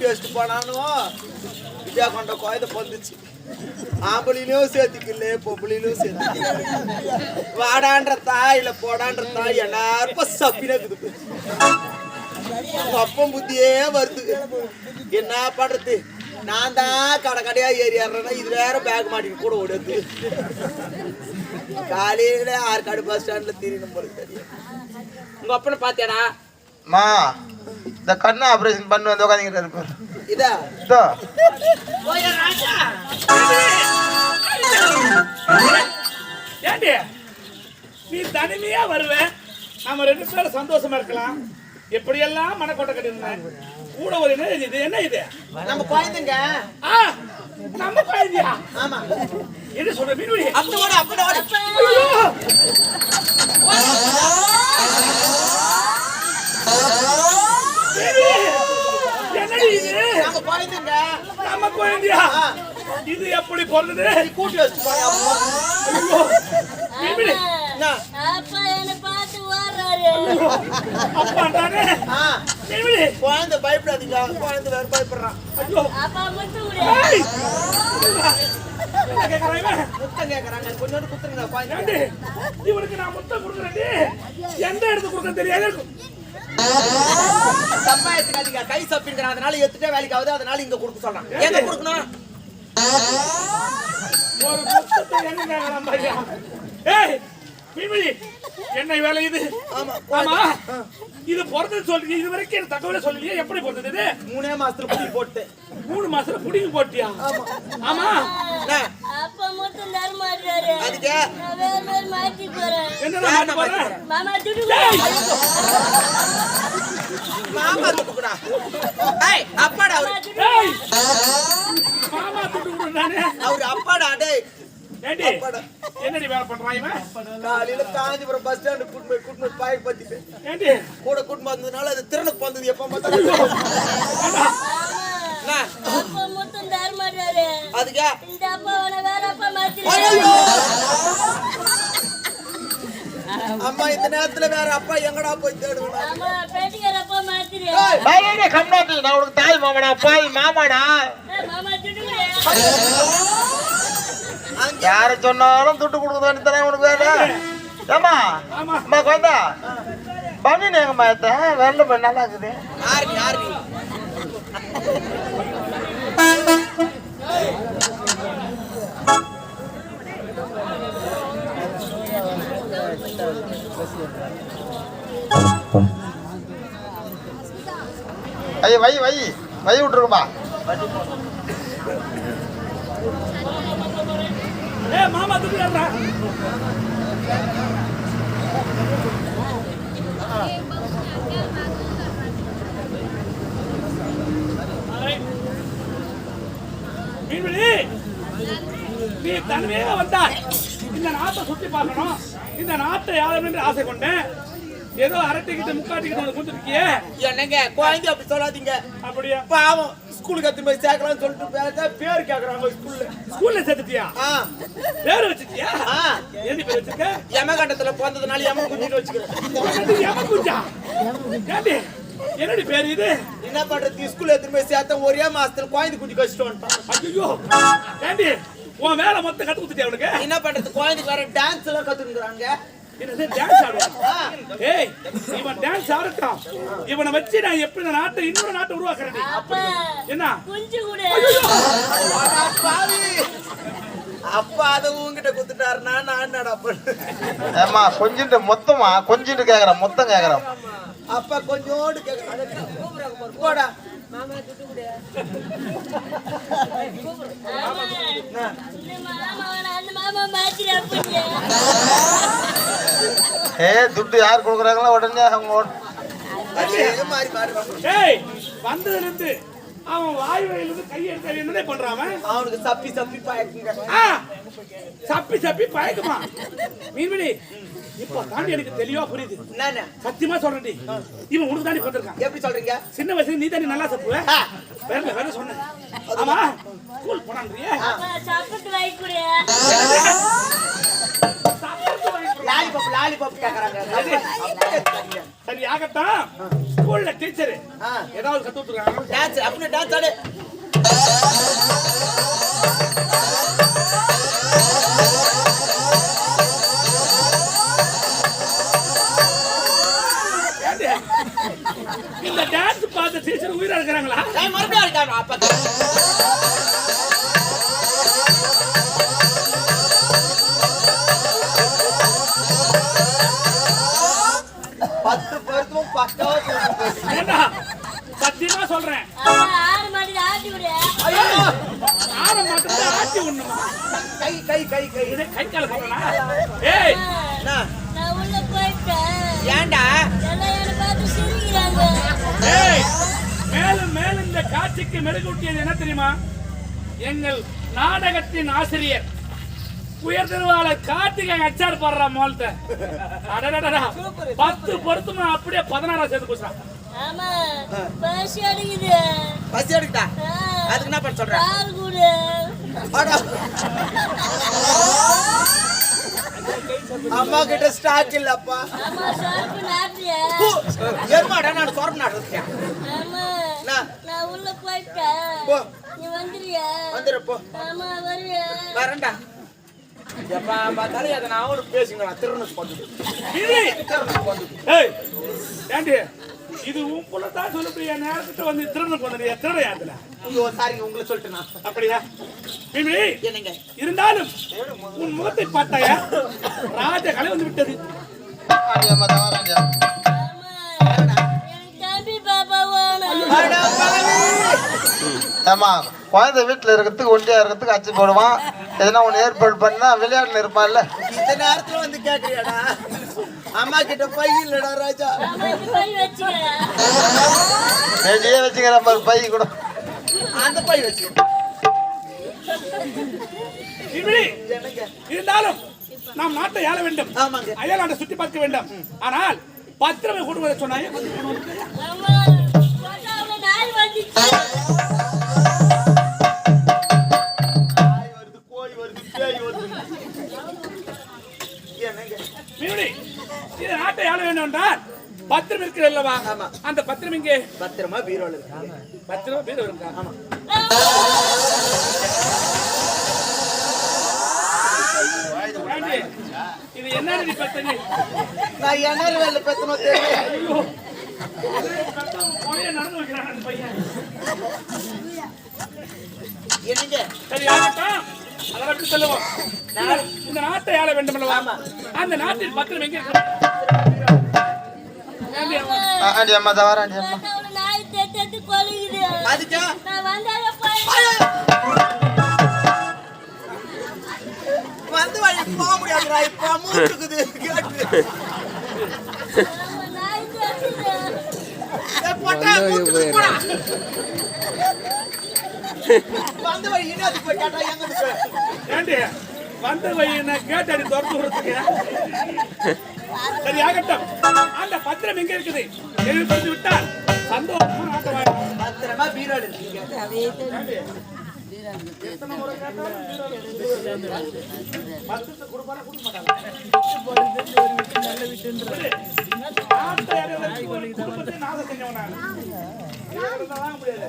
வச்சுட்டு போனாலும் வித்யா கொண்ட குழந்தை பொந்துச்சு. ஆம்பளிலும் சேர்த்துக்கல, பொம்பளிலும் சேர்த்து. வாடான்ற தாய் இல்ல போடான்ற தாய் எல்லாருக்கும் சப்பினக்குது. அப்பம் புத்தியே வருது. என்ன பண்றது? நான் தான் கடையா ஏறிடுறேன்னா இது வேற பேக் மாட்டிட்டு கூட ஓடுது. காலையில ஆற்காடு பஸ் ஸ்டாண்ட்ல திரியணும் போல தெரியும். உங்க அப்பனை பாத்தியாடா? மா இந்த கண்ணு ஆபரேஷன் பண்ணி வந்து உட்காந்துக்கிட்டு இருப்பாரு. இதா ஏண்டி நீ தனிமையா வருவேன், நம்ம 2 பேரும் சந்தோஷமா இருக்கலாம். எப்படியெல்லாம் மனக்கோட்டை கட்டிருந்தேன் கூட ஒரு இது என்ன இது? நம்ம குழந்தைங்க. நம்ம குழந்தையா? ஆமா. என்ன சொல்ற மீனுடி? அப்படி என்னடி இது? நம்ம குழந்தைங்க. நம்ம குழந்தையா? இது எப்படி பிறந்தது? கூட்டி வச்சு போய் அப்பா என்ன பார்த்து ஓடுறாரு. குழந்தை பயப்படாதீங்க, குழந்தை வேற பயப்படுறான். அப்பா மட்டும் முத்தம் கேக்குறாங்க, கொஞ்சோண்டு குத்துருங்க குழந்தை. இவனுக்கு நான் முத்தம் கொடுக்குறேன், எந்த இடத்துக்கு கொடுக்க தெரியாது. தப்பா எடுத்துக்காதீங்க, கை சப்பிங்கிறான், அதனால எடுத்துட்டே வேலைக்கு ஆகுது, அதனால இங்க கொடுக்க சொல்றான். எங்க கொடுக்கணும்? ஒரு முத்தத்தை என்ன கேட்கலாம் பாரியா? ஏய் மீன்மணி, என்ன வேலை இது? ஆமா, இது பிறந்தது சொல்றீங்க, இது வரைக்கும் எனக்கு தகவலை சொல்லலையே. எப்படி பிறந்தது? 3 மாசத்துல புடி போட்டு. 3 மாசத்துல புடிங்க போட்டியா? ஆமா. அப்பா மட்டும் தர மாட்டாரு. அதுக்கு நான் வேற மாத்தி போறேன். என்னடா மாத்தி போற? மாமா துடு. மாமா துடுக்குடா. ஏய் அப்பாடா அவரு. ஏய் மாமா துடுக்குடா நானே. அவரு அப்பாடா. டேய் ஏண்டி என்னடி வேலை பண்றான் இவன்? காலையில காஞ்சிபுரம் பஸ் ஸ்டாண்ட் கூட்டு பாய் பத்திட்டு ஏண்டி கூட கூட்டு வந்ததுனால அது திறனுக்கு வந்தது. எப்ப பார்த்தாலும் அப்பா மட்டும் தர மாட்டாரு. அதுக்கே இந்த அப்பாவோட வேற அப்பா மாத்திரு. அம்மா இந்த நேரத்துல வேற அப்பா எங்கடா போய் தேடுவேன்? அம்மா பேட்டிக்கார அப்பா மாத்திரு. பையனே கம்னாட்டி, நான் உனக்கு தாய் மாமாடா, பாய் மாமாடா. மாமா துடு. யார சொன்னாலும் துட்டு கொடுக்க வேண்டி தானே உனக்கு வேலை. ஏமா அம்மா குழந்தா பண்ணி எங்கம்மா ஏத்த வெள்ள நல்லா இருக்குது. யாரு ஐய வை வை வை விட்டுருக்குமா. ஏய் மாமா துடுடா. மீன்மணி, நீ தனிமையா வந்தா இந்த நாட்டை சுத்தி பார்க்கணும், இந்த நாட்டை யாரும் ஆசை கொண்டேன். ஏதோ அரட்டிக்கிட்டு முக்காட்டிக்கிட்டு கொடுத்துருக்கியே. என்னங்க குழந்தை அப்படி சொல்லாதீங்க. அப்படியா? பாவம் ஸ்கூலுக்கு எத்தனை போய் சேர்க்கலாம்னு சொல்லிட்டு பேர் கேக்குறாங்க. ஸ்கூல்ல சேர்த்துட்டியா? பேர் வச்சுட்டியா? என்ன பேர் வச்சிருக்க? யமகண்டத்துல பிறந்ததுனால யம குஞ்சிட்டு வச்சுக்கிறேன். யம குஞ்சா? என்னடி பேர் இது? என்ன பண்றது, ஸ்கூல்ல எத்தனை போய் சேர்த்த ஒரே மாசத்துல குழந்தை குஞ்சு கழிச்சுட்டு வந்துட்டான். ஐயோ ஏண்டி உன் வேலை மொத்தம் கத்து கொடுத்துட்டியா அவனுக்கு? என்ன பண்றது, குழந்தைக்கு வேற டான்ஸ் எல்லாம் கத்துக்கிறாங்க. என்னது டான்ஸ் ஆடுவா? ஏய் இவன் டான்ஸ் ஆடட்டும், இவனை வச்சு நான் எப்படி நாட்டை இன்னொரு நாட்டை உருவாக்குறேன். அப்பா என்ன குஞ்சு கூட. அப்பா அதை உங்ககிட்ட குத்துட்டாருன்னா நான் என்னடா பண்ண? ஏமா கொஞ்சிட்டு மொத்தமா கொஞ்சிட்டு கேக்குறேன், மொத்தம் கேக்குறேன். அப்பா கொஞ்சோடு கேக்குறேன். போடா மாமா துட்டு கூட. துட்டு யார் கொடுக்குறாங்களோ உடனே அவங்க ஏய் வந்ததுல இருந்து அவன் வாய் வயில இருந்து கை எடுத்து என்னடே பண்றான்? அவனுக்கு சப்பி சப்பி பாயக்குங்க. சப்பி சப்பி பாயக்குமா? மீன்மணி இப்ப தாண்டி எனக்கு தெளிவா புரியுது. என்னன்னு சத்தியமா சொல்றேன்டி, இவன் உனக்கு தாண்டி பண்றான். எப்படி சொல்றீங்க? சின்ன வயசுல நீ தாண்டி நல்லா சப்புவ. வேற சொன்னேன். ஆமா ஸ்கூல் போனான்றியே. சாப்பிட்டு வாய் கூட. லாலிபாப் லாலிபாப் கேக்குறாங்க. சரி ஆகட்டும். ஸ்கூல்ல டீச்சர் ஏதாவது கத்து கொடுத்துருக்காங்க. டான்ஸ் அப்படியே டான்ஸ் ஆடு. இந்த டான்ஸ் பார்த்த டீச்சர் உயிரா இருக்கிறாங்களா? மறுபடியும் இருக்காங்க அப்ப 10 பேருக்கும் பக்காவா ஏண்டா சத்தியமா சொல்றேன். ஆறு மாடி ஆட்டி விடு. ஐயோ ஆற மட்டும் ஆட்டி விடணுமா? கை கை கை கை இதே கை கால போறனா? ஏய் நான் உள்ள போயிட்டேன். ஏண்டா எல்லாம் என்ன பார்த்து சிரிக்கிறாங்க. ஏய் மேலும் இந்த காட்சிக்கு மெருகூட்டியது என்ன தெரியுமா? எங்கள் நாடகத்தின் ஆசிரியர் உயர் திருவாளர் கார்த்திகை அச்சார் பாடுற மோல்ட்ட 10 பொருத்தமா அப்படியே 16 சேர்த்து போச்சான். ஆமா பசி அடிக்குது. பசி எடுக்குதா? அதுக்கு என்ன பண்ண சொல்ற? பால் குடு. அம்மா கிட்ட ஸ்டாக் இல்லப்பா. அம்மா சாப்பிட்டு நாட்டியா? ஏமாடா நான் சோறு நாடுறேன். ஆமா நான் உள்ள போ. போயிட்டேன். நீ வந்துறியா? வந்துரு போ. ஆமா வருவியா? வரேன்டா. எப்பா பார்த்தாலும் அதை நான் அவனுக்கு பேசுங்க திருநூறு போட்டு. ஏய் ஏண்டி இது உன் புள்ள தான் சொல்லிட்டு நேரத்துக்கு வந்து திருநூறு கொண்டு திருடையாதுல. சாரிங்க உங்களை சொல்லிட்டு நான் அப்படியா? மிமி என்னங்க இருந்தாலும் உன் முகத்தை பார்த்தாய ராஜ கலை வந்து விட்டது. அடியம்மா தவறாண்டியா. தம்பி பாப்பா ஏமா குழந்தை வீட்டுல இருக்கிறதுக்கு ஒண்டியா இருக்கிறதுக்கு அச்சு போடுவான். எதனா ஒண்ணு ஏற்பாடு பண்ணா விளையாட்டுல இருப்பான்ல. இந்த நேரத்துல வந்து கேக்குறியாடா? அம்மா கிட்ட பை இல்லடா ராஜா. பை வச்சுக்க. ரெடியே வச்சுக்கிற மாதிரி பை கூட. அந்த பை வச்சு இருந்தாலும் நாம் நாட்டை ஆள வேண்டும். ஆமாங்க. அயல் நாட்டை சுற்றி பார்க்க வேண்டும். ஆனால் பத்திரமை கொண்டு வர சொன்னாங்க. நாய் வந்துச்சு. கோழி வருது பேய் வருது. மிகுடி இது நாட்டை ஆள வேண்டும் என்றால் பத்திரம் இருக்கிறது அல்லவா? அந்த பத்திரம் இங்கே பத்திரமா பீரோல இருக்கு. பத்திரமா பீரோ இருக்கா? ஆமா. இது என்ன பத்திரி? நான் என்ன வேலை பெத்தனோ தெரியல. நடந்து வைக்கிறான் அந்த பையன். என்னங்க சரி ஆகட்டும். அதை எப்படி சொல்லுவோம்? இந்த நாட்டை ஆள வேண்டும் அல்லவா? அந்த நாட்டில் பத்திரம் எங்க இருக்கு? அடியம்மா தவறாண்டியம்மா. நாய் தேட்டு கொலையுது. அதுக்கு நான் வந்தால போய் வந்து வழி போக முடியாதுடா. இப்ப மூட்டுக்குது கேட்டு. நாய் தேட்டுது. போட்டா மூட்டுக்கு போடா. வந்து வழி இன்னது போய் கேட்டா எங்க இருக்கு? ஏண்டி வந்த வழியை கேட்டாடி துரத்து விடுறதுக்கு? சரி ஆகட்டும். அந்த பத்திரம் எங்க இருக்குது? எழுதி விட்டால் சந்தோஷமா நாட்டை வாங்க. பத்திரமா பீரோல இருக்கீங்க. எத்தனை முறை கேட்டாலும் பத்திரத்தை கொடுப்பாரா கொடுக்க மாட்டாங்க. நாட்டை குடும்பத்தை நாசம் செஞ்சவன் நான். வாங்க முடியாது.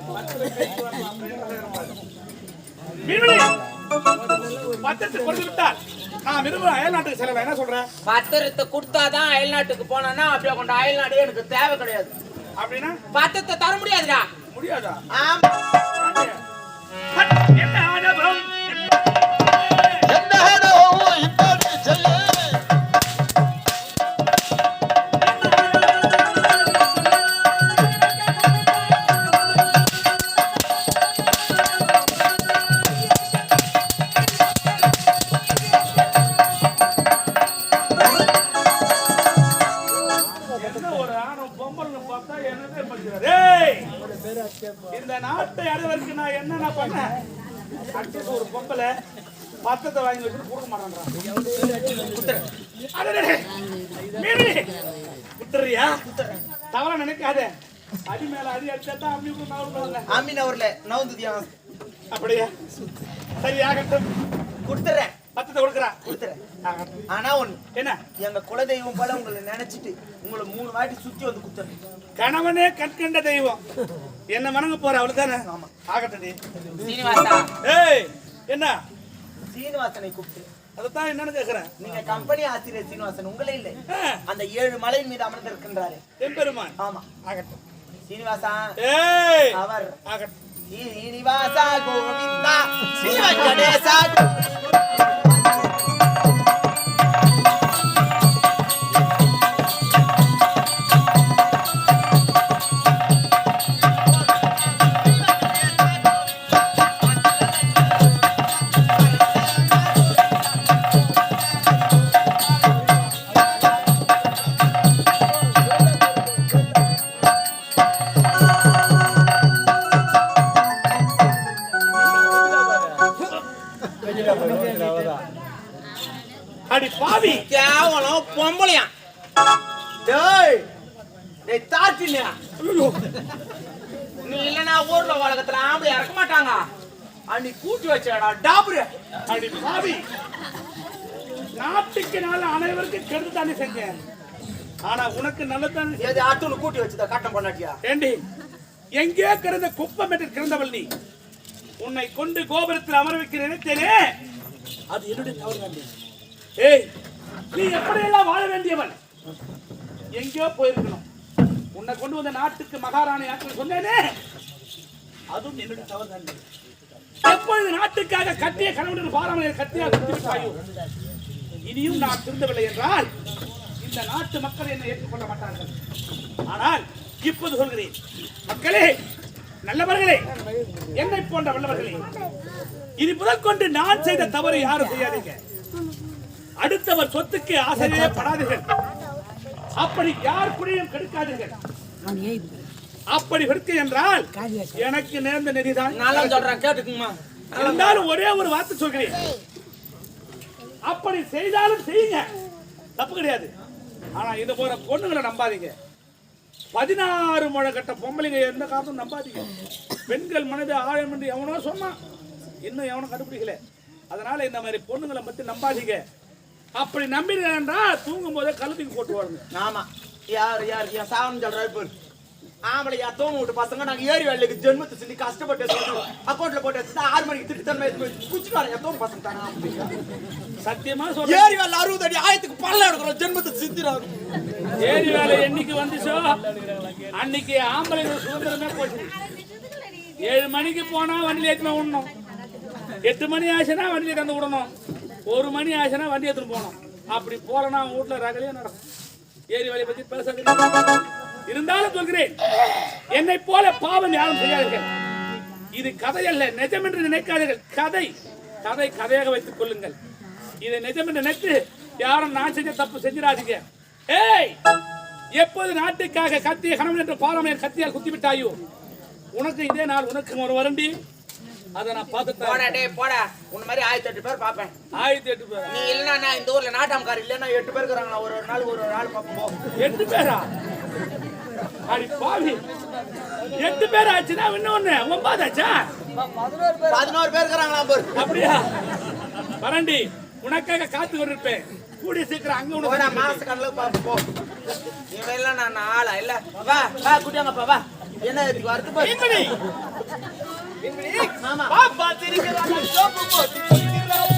பத்திரத்தை கொடுத்து விட்டால் நான் விரும்புற அயல் நாட்டுக்கு செலவு. என்ன சொல்றேன்? பத்திரத்தை கொடுத்தாதான் அயல் நாட்டுக்கு போனா அப்படியே கொண்ட அயல் நாடு எனக்கு தேவை கிடையாது. அப்படின்னா பத்திரத்தை தர முடியாதுடா. முடியாதா? ஆமா. என்ன ஆனபம்? இந்த நாட்டை அடைவதற்கு நான் என்னென்ன பண்ணேன்? ஒரு பொம்பளை பத்திரத்தை வாங்கி வச்சுட்டு கொடுக்க மாட்டேன்றான். தவறா நினைக்காத. அடி மேல அடி அடிச்சா அம்மி அம்மி நவர்ல நவுந்துதியா? அப்படியா? சரி ஆகட்டும். கொடுத்துறேன். பத்தத்தை கொடுக்குறான். கொடுத்துறேன். ஆனா ஒண்ணு என்ன? எங்க குலதெய்வம் போல உங்களை நினைச்சிட்டு உங்களை 3 வாட்டி சுத்தி வந்து குத்துறேன். கணவனே கண்கண்ட தெய்வம் என்ன வணங்க போற அவ்வளவுதானே? ஆகட்டடி. சீனிவாசா, ஏய் என்ன சீனிவாசனை கூப்பிட்டு அதத்தான் என்னன்னு கேக்குறேன். நீங்க கம்பெனி ஆசிரியர் சீனிவாசன் உங்களே இல்லை, அந்த 7 மலையின் மீது அமர்ந்திருக்கின்றாரு எம்பெருமான். ஆமா ஆகட்டும். சீனிவாசா ஏய் அவர் ஆகட்டும். சீனிவாசா கோவிந்தா ஸ்ரீ வெங்கடேசா. அடி பாவி கேவலம் பொம்பளையா. டேய் டேய் தாத்தினியா, நீ இல்லனா ஊர்ல உலகத்துல ஆம்பளை இறக்க மாட்டாங்க. அன்னி கூட்டி வச்சடா டாபுரு. அடி பாவி நாட்டுக்கு நாள் அனைவருக்கும் கெடுத்து தானே செஞ்சேன். ஆனா உனக்கு நல்லதானே. ஏது ஆட்டோல கூட்டி வச்சத கட்டம் பண்ணாட்டியா? ஏண்டி எங்கே கிடந்த குப்பம் என்று கிடந்தவள் நீ. உன்னை கொண்டு கோபுரத்தில் அமர வைக்க நினைத்தேனே, அது என்னுடைய தவறு தான். ஏய் நீ எப்படியெல்லாம் வாழ வேண்டியவன், எங்கேயோ போயிருக்கணும். உன்னை கொண்டு வந்த நாட்டுக்கு மகாராணி ஆட்கள் சொன்னேனே, அதுவும் என்னுடைய தவறு தான். எப்பொழுது நாட்டுக்காக கட்டிய கணவன் பாராமல் கத்தியாக குத்திவிட்டாயோ, இனியும் நான் திருந்தவில்லை என்றால் இந்த நாட்டு மக்கள் என்னை ஏற்றுக்கொள்ள மாட்டார்கள். ஆனால் இப்போது சொல்கிறேன், மக்களே, நல்லவர்களே, என்னை போன்ற வல்லவர்களே, இது முதல் கொண்டு நான் செய்த தவறு யாரும் செய்யாதீங்க. அடுத்தவர் சொத்துக்கு ஆசையே படாதீர்கள். அப்படி யார் குடியும் கெடுக்காதீர்கள். அப்படி விடுக்க என்றால் எனக்கு நேர்ந்த நெறிதான். நான் சொல்றேன் கேட்டுக்குமா. இருந்தாலும் ஒரே ஒரு வார்த்தை சொல்கிறேன், அப்படி செய்தாலும் செய்யுங்க, தப்பு கிடையாது. ஆனா இது போற பொண்ணுங்களை நம்பாதீங்க. 16 முழ கட்ட பொம்பளைங்க எந்த காரணம் நம்பாதீங்க. பெண்கள் மனதை ஆழம் என்று எவனோ சொன்னான், இன்னும் எவனும் கண்டுபிடிக்கல. அதனால இந்த மாதிரி பொண்ணுங்களை மட்டும் நம்பாதீங்க. அப்படி நம்பினீங்க என்றால் தூங்கும் போதே கழுத்துக்கு போட்டு வாழுங்க. ஆமா, யார் யார் என் சாவன் சொல்றாரு பேர் ஆம்பளை யா தூங்க விட்டு பசங்க நாங்க ஏரி வேலைக்கு ஜென்மத்தை சொல்லி கஷ்டப்பட்டு அக்கௌண்ட்ல போட்டு வச்சு 6 மணிக்கு திட்டு தன்மை குச்சிட்டு எத்தோம் பசங்க தாங்க. சத்தியமா சொல்றேன், ஏரி வேலை 60 அடி ஆயத்துக்கு பல்ல எடுக்கிறோம் ஜென்மத்தை சித்திராங்க. ஏரி வேலை என்னைக்கு வந்துச்சோ அன்னைக்கு ஆம்பளை சுதந்திரமே போச்சு. 7 மணிக்கு போனா வண்டியில் ஏற்றுமே விடணும், 8 மணி ஆச்சுன்னா வண்டியில் தந்து விடணும், 1 மணி ஆச்சுன்னா வண்டி எடுத்துட்டு போகணும். அப்படி போறேன்னா அவங்க வீட்டுல ரகலையே நடக்கும். ஏரி வேலையை பத்தி பேச இருந்தாலும் சொல்கிறேன், என்னை போல பாவம் யாரும் செய்யாதீர்கள். இது கதை அல்ல, நிஜம் என்று நினைக்காதீர்கள். கதை கதை கதையாக வைத்துக் கொள்ளுங்கள். இதை நிஜம் என்று நினைத்து யாரும் நான் செஞ்ச தப்பு செஞ்சிடாதீங்க. ஏய், எப்போது நாட்டுக்காக கத்திய கணவன் என்று பாராமையை கத்தியால் குத்திவிட்டாயோ, உனக்கு இதே நாள் உனக்கு ஒரு வரண்டி. அதை நான் பார்த்துட்டேன். போடா டேய் போடா, உன்ன மாதிரி 1008 பேர் பாப்பேன். 1008 பேர் நீ இல்லனா நான் இந்த ஊர்ல நாட்டாமக்கார இல்லனா 8 பேர் இருக்கறாங்க. ஒரு நாள் பாப்போம். 8 பேரா? அடி பாவி, 8 பேர் ஆச்சுன்னா இன்னொன்னு 9 ஆச்சா? 11 பேர் இருக்கறாங்களா பாரு. அப்படியா? வரண்டி, உனக்காக காத்து கொண்டிருப்பேன். கூடி சீக்கிரம் அங்க உனக்கு போடா, மாச கணக்குல பாப்போம். நீ வேல நான் ஆளா இல்ல. வா வா குடியாங்கப்பா வா. என்ன இதுக்கு வரது பாரு. இன்மணி மாமா பாப்பா திரிக்கறாங்க சோப்பு போட்டு திரிக்கறாங்க.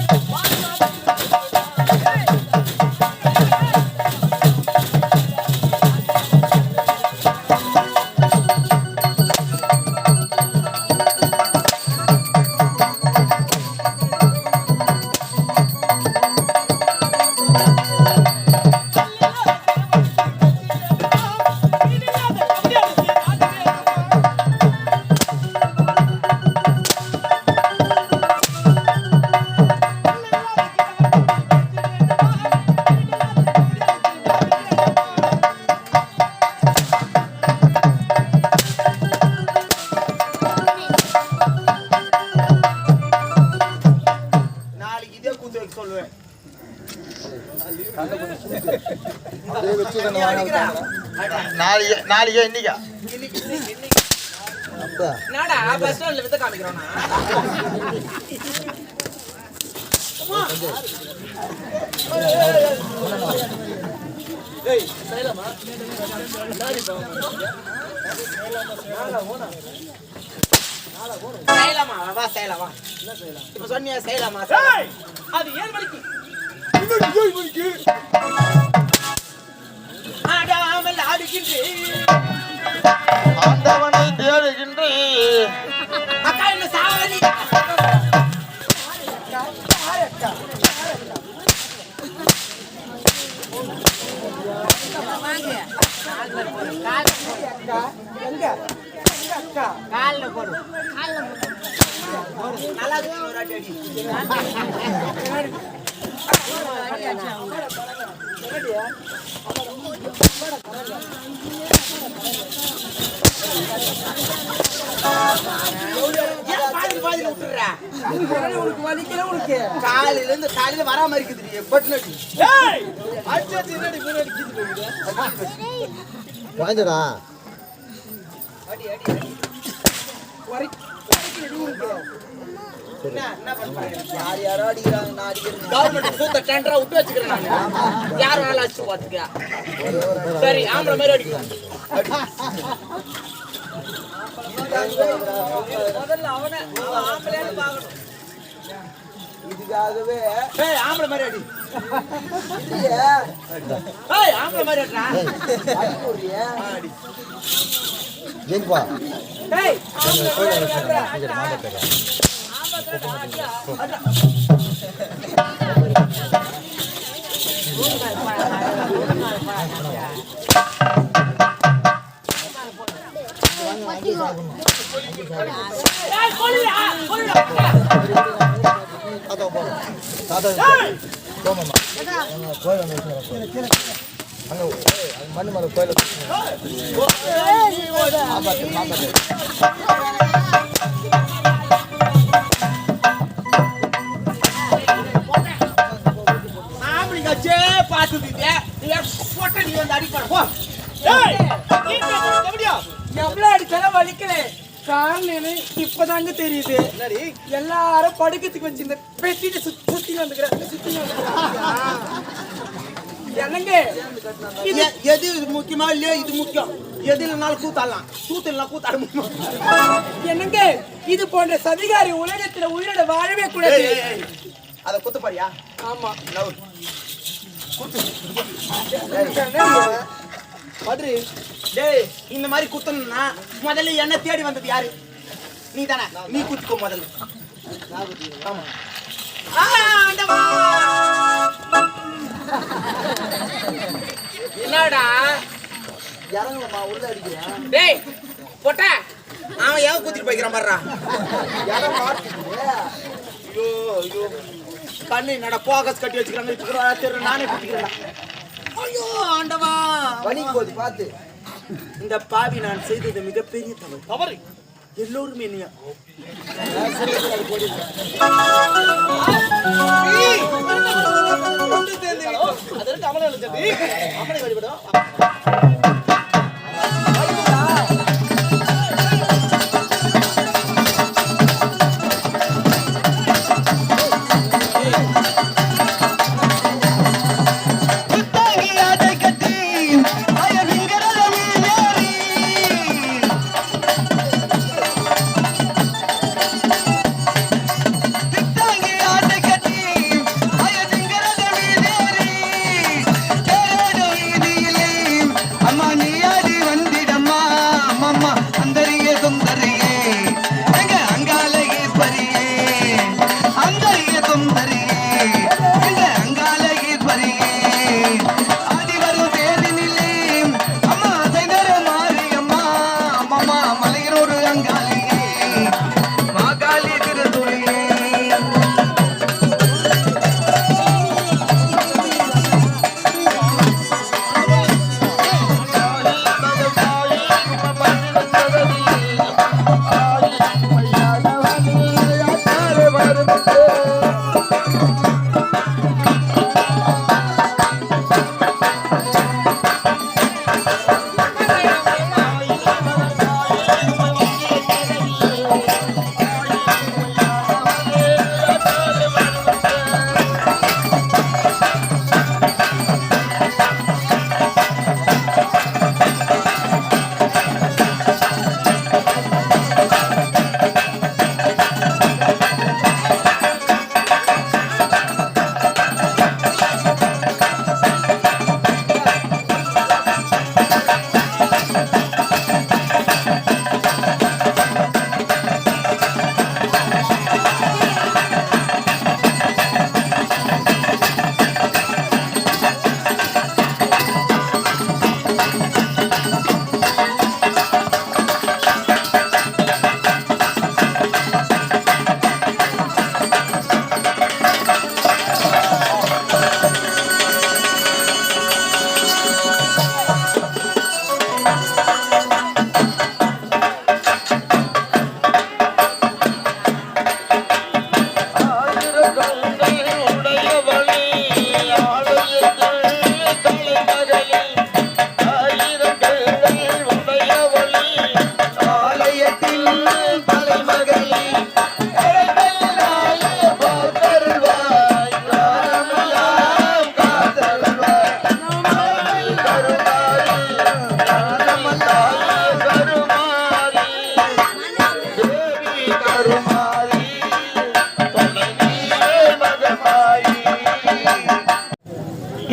நாளைக்கு இன்னைக்கா நாடா பஸ் ஸ்டாண்ட்ல வித்த காமிக்கிறோம்னா செய்யலாமா வா செய்யலாமா இப்ப சொன்னியா செய்யலாமா ஏய், அது 7 மணிக்கு ஆடாமல் ஆடுகின்றேன் ஆண்டவனை தேடுகின்றேன். அக்கா என்ன சாவடி நல்லா இருக்கு ஒரு அடி பாதியில விட்டுறா உனக்கு வலிக்கல உனக்கு காலையில இருந்து காலையில வராம இருக்குது பட்டுனடி ஏய், அடிச்சு என்னடி முன்னாடி கீது வாங்கடா. அடி அடி அடி வரைக்கும் உனக்கு என்ன பண்றாங்க யார் யாரோ அடிக்கிறாங்க நான் அடிக்கிறேன் கவர்மெண்ட் சூத்த டெண்டரா விட்டு வச்சுக்கிறேன் நான் யார் வேணாலும் அடிச்சு பாத்துக்க சரி ஆம்பளை மாதிரி அடிக்கலாம் முதல்ல அவனை ஆம்பளையால பாக்கணும் இதுக்காகவே ஏய் ஆம்பளை மாதிரி அடி ஏய் ஆம்பளை மாதிரி அடிடா அடி ஜெயிப்பா. ஏய் மண்ணு மலை கோயில் ஆம்பளைங்கச்சே பாத்துட்டீங்க நீ போட்ட நீ வந்து அடிப்பட போ ஏய், நீ எப்படியா எவ்வளவு அடிச்சாலும் வலிக்கல. காரணம் என்ன இப்பதாங்க தெரியுது. என்னடி எல்லாரும் படுக்கிறதுக்கு வச்சு இந்த பெட்டிட்டு சுத்தி வந்துக்கிறேன் என்னங்க எது முக்கியமா இல்லையோ இது முக்கியம் எது இல்லைனாலும் கூத்தாடலாம் கூத்து இல்லைனா கூத்தாட முடியுமா என்னங்க இது போன்ற சதிகாரி உலகத்துல உயிரோட வாழவே கூடாது. அத குத்து பாரியா ஆமா படுறி டேய் இந்த மாதிரி குத்தணும்னா முதல்ல என்ன தேடி வந்தது யாரு நீ தானே நீ குத்திக்கோ முதல்ல ஆமா ஆண்டவா என்னடா இறங்கலம்மா உள்ள அடிக்கிறேன். டேய் போட்ட அவன் ஏன் குத்திட்டு போய்க்கிறான் பாருடா ஐயோ ஐயோ கண்ணு என்னடா போகஸ் கட்டி வச்சுக்கிறாங்க இப்போ தெரு நானே குத்திக்கிறேன் ஐயோ ஆண்டவா வலிக்கு போது பார்த்து. இந்த பாவி நான் செய்தது மிகப்பெரிய தவறு தவறு எல்லோருமே என்னைய அதற்கு அமலை அமலை வழிபடும் அம்மா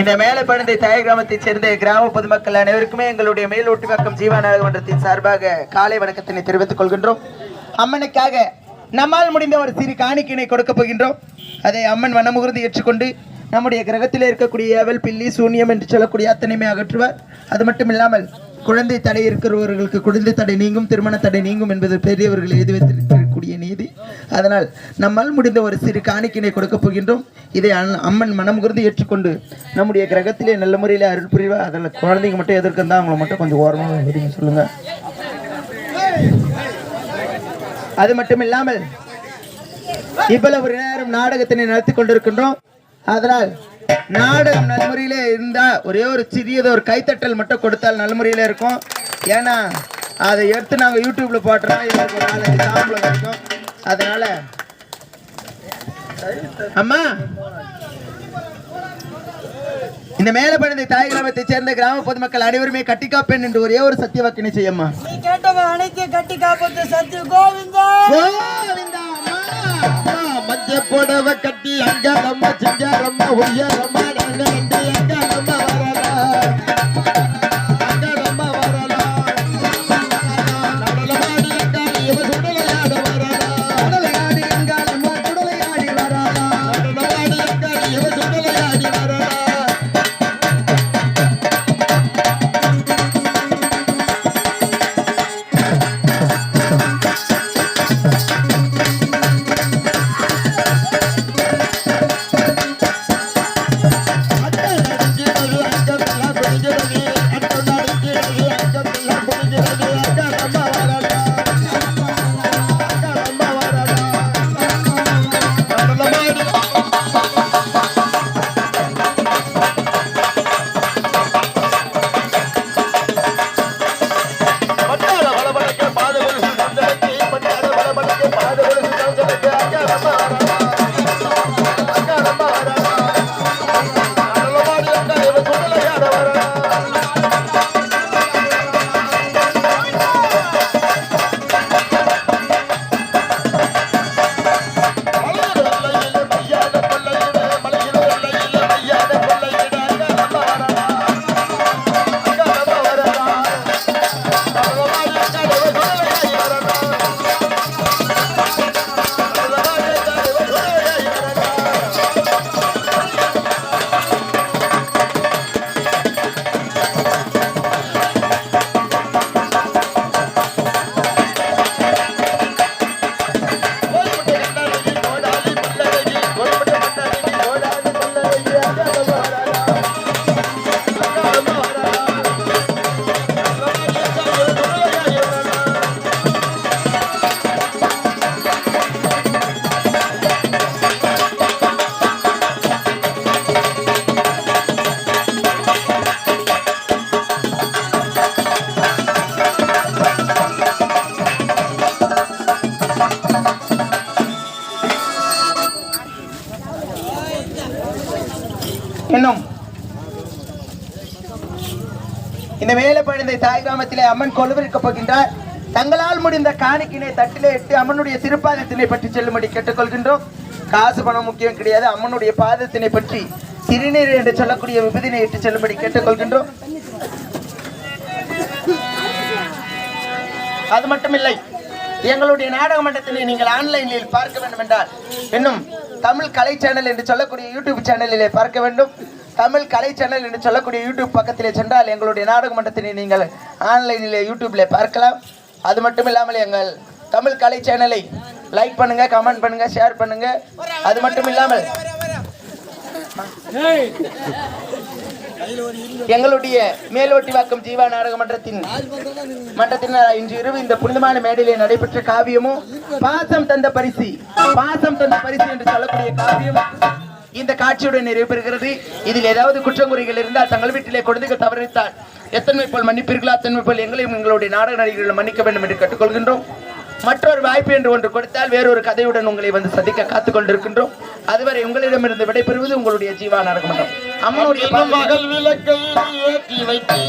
இந்த மேலப்பழந்தை தாய் கிராமத்தைச் சேர்ந்த கிராம பொதுமக்கள் அனைவருக்குமே எங்களுடைய மேலோட்டு பக்கம் ஜீவா நாடகமன்றத்தின் சார்பாக காலை வணக்கத்தினை தெரிவித்துக் கொள்கின்றோம். அம்மனுக்காக நம்மால் முடிந்த ஒரு சிறு காணிக்கையினை கொடுக்க போகின்றோம். அதை அம்மன் மனமுகுர்ந்து ஏற்றுக்கொண்டு நம்முடைய கிரகத்தில் இருக்கக்கூடிய ஏவல் பில்லி சூன்யம் என்று சொல்லக்கூடிய அத்தனையுமே அகற்றுவார். அது மட்டும் இல்லாமல் குழந்தை தடை இருக்கிறவர்களுக்கு குழந்தை தடை நீங்கும், திருமண தடை நீங்கும் என்பது பெரியவர்கள் எழுதி வைத்திருக்கக்கூடிய நீதி. அதனால் நம்மால் முடிந்த ஒரு சிறு காணிக்கையினை கொடுக்க போகின்றோம். இதை அம்மன் மனமுகுர்ந்து ஏற்றுக்கொண்டு நம்முடைய கிரகத்திலே நல்ல முறையில் அருள் புரிவா. அதில் குழந்தைங்க மட்டும் எதிர்க்கிறதா அவங்களை மட்டும் கொஞ்சம் ஓரமாக சொல்லுங்க. அது மட்டும் இல்லாமல் இவ்வளவு நேரம் நாடகத்தினை நடத்தி கொண்டிருக்கின்றோம். அதனால் நாடகம் நல்முறையிலே இருந்தா ஒரே ஒரு சிறியது ஒரு கைத்தட்டல் மட்டும் கொடுத்தால் நல்முறையில இருக்கும். ஏன்னா அதை எடுத்து நாங்கள் யூடியூப்ல போட்டோம்னா இதுக்கு ஒரு 4-5 சாம்பிள் கிடைக்கும். அதனால அம்மா இந்த மேலப்பழந்தை தாய் கிராமத்தை சேர்ந்த கிராம பொதுமக்கள் அனைவருமே கட்டி காப்பேன் என்று ஒரே ஒரு சத்திய வாக்கினை செய்யம்மா. அனைத்து கட்டி காப்பது சத்திய கோவிந்தா கோவிந்தா. மத்திய புடவை கட்டி அங்கரம்மா சிங்கரம்மா உயரம்மா அங்கரம்மா வரலாம் அங்கரம்மா வரலாம் நடலமாடி எங்கால் இவ சுடலையாட வரலாம் நடலையாடி எங்கால் அம்மா சுடலையாடி வரலாம் நடலமாடி எங்கால் இவ சுடலையாடி வரலாம். இன்னும் இந்த மேலப்பழந்தை தாய் கிராமத்திலே அம்மன் கொலுவிருக்க போகின்றார். தங்களால் முடிந்த காணிக்கினை தட்டிலே இட்டு அம்மனுடைய திருப்பாதத்தினை பற்றி செல்லும்படி கேட்டுக்கொள்கின்றோம். காசு பணம் முக்கியம் கிடையாது. அம்மனுடைய பாதத்தினை பற்றி திருநீர் என்று சொல்லக்கூடிய விபதினை இட்டு செல்லும்படி கேட்டுக்கொள்கின்றோம். அது மட்டுமில்லை, எங்களுடைய நாடக மன்றத்தினை நீங்கள் ஆன்லைனில் பார்க்க வேண்டும் என்றால் இன்னும் தமிழ் கலை சேனல் என்று சொல்லக்கூடிய யூடியூப் சேனலிலே பார்க்க வேண்டும். தமிழ் கலை சேனல் என்று சொல்லக்கூடிய யூடியூப் பக்கத்திலே சென்றால் எங்களுடைய நாடக மன்றத்தினை நீங்கள் ஆன்லைனிலே யூடியூப்ல பார்க்கலாம். அது மட்டும் இல்லாமல் எங்கள் தமிழ் கலை சேனலை லைக் பண்ணுங்க, கமெண்ட் பண்ணுங்க, ஷேர் பண்ணுங்க. அது மட்டும் இல்லாமல் எங்களுடைய மேலோட்டிவாக்கம் ஜீவா நாடக மன்றத்தினர் இன்று இரவு இந்த புனிதமான மேடையிலே நடைபெற்ற காவியமும் பாசம் தந்த பரிசு என்று சொல்லக்கூடிய காவியம் இந்த காட்சியுடன் நிறைவேறுகிறது. இதில் ஏதாவது குற்றங்குறைகள் இருந்தால் தங்கள் வீட்டிலே குழந்தைகள் தவறித்தால் எத்தனை போல் மன்னிப்பீர்களோ அத்தனை போல் எங்களையும் எங்களுடைய நாடக நடிகர்கள் மன்னிக்க வேண்டும் என்று கேட்டுக்கொள்கின்றோம். மற்றொரு வாய்ப்பு என்று ஒன்று கொடுத்தால் வேறொரு கதையுடன் உங்களை வந்து சந்திக்க காத்துக் கொண்டிருக்கின்றோம். அதுவரை உங்களிடமிருந்து விடைபெறுவது உங்களுடைய ஜீவா நாடக மன்றம். அம்மனுடைய மகள் விளக்கை ஏற்றி வைத்து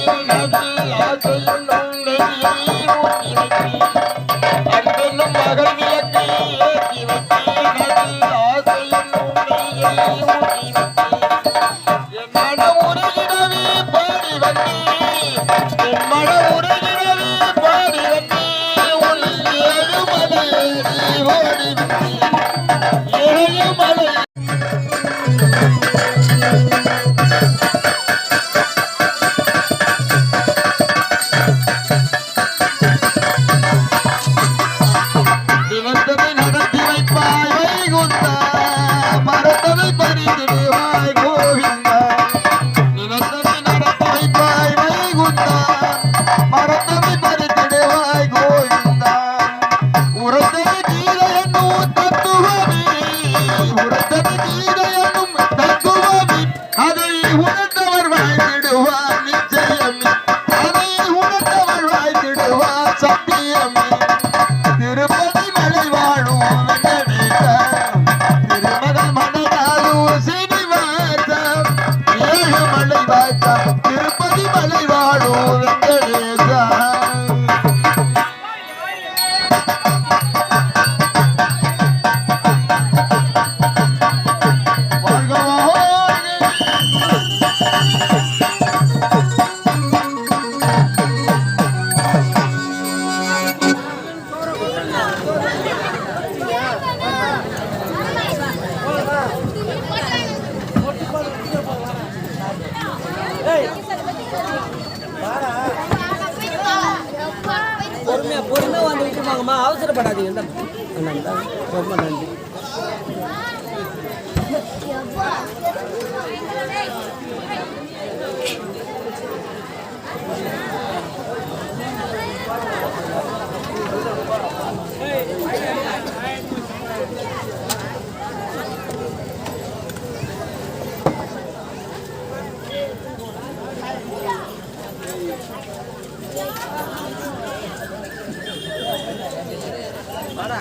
வாழ்த்திடுவார் நிச்சயமே அதை உணர்ந்தவள் வாழ்த்திடுவார் சத்தியமே திருப்பதி மலை வாழும் வெங்கடேசா திருமகள் மனதாலும் சீனிவாசா ஏழு மலை வாசா திருப்பதி மலை வாழும் வெங்கடேசா பொறுமையா பொறுமையா வந்து விட்டுருவாங்கம்மா, அவசரப்படாதீங்க. ரொம்ப நன்றி. வாடா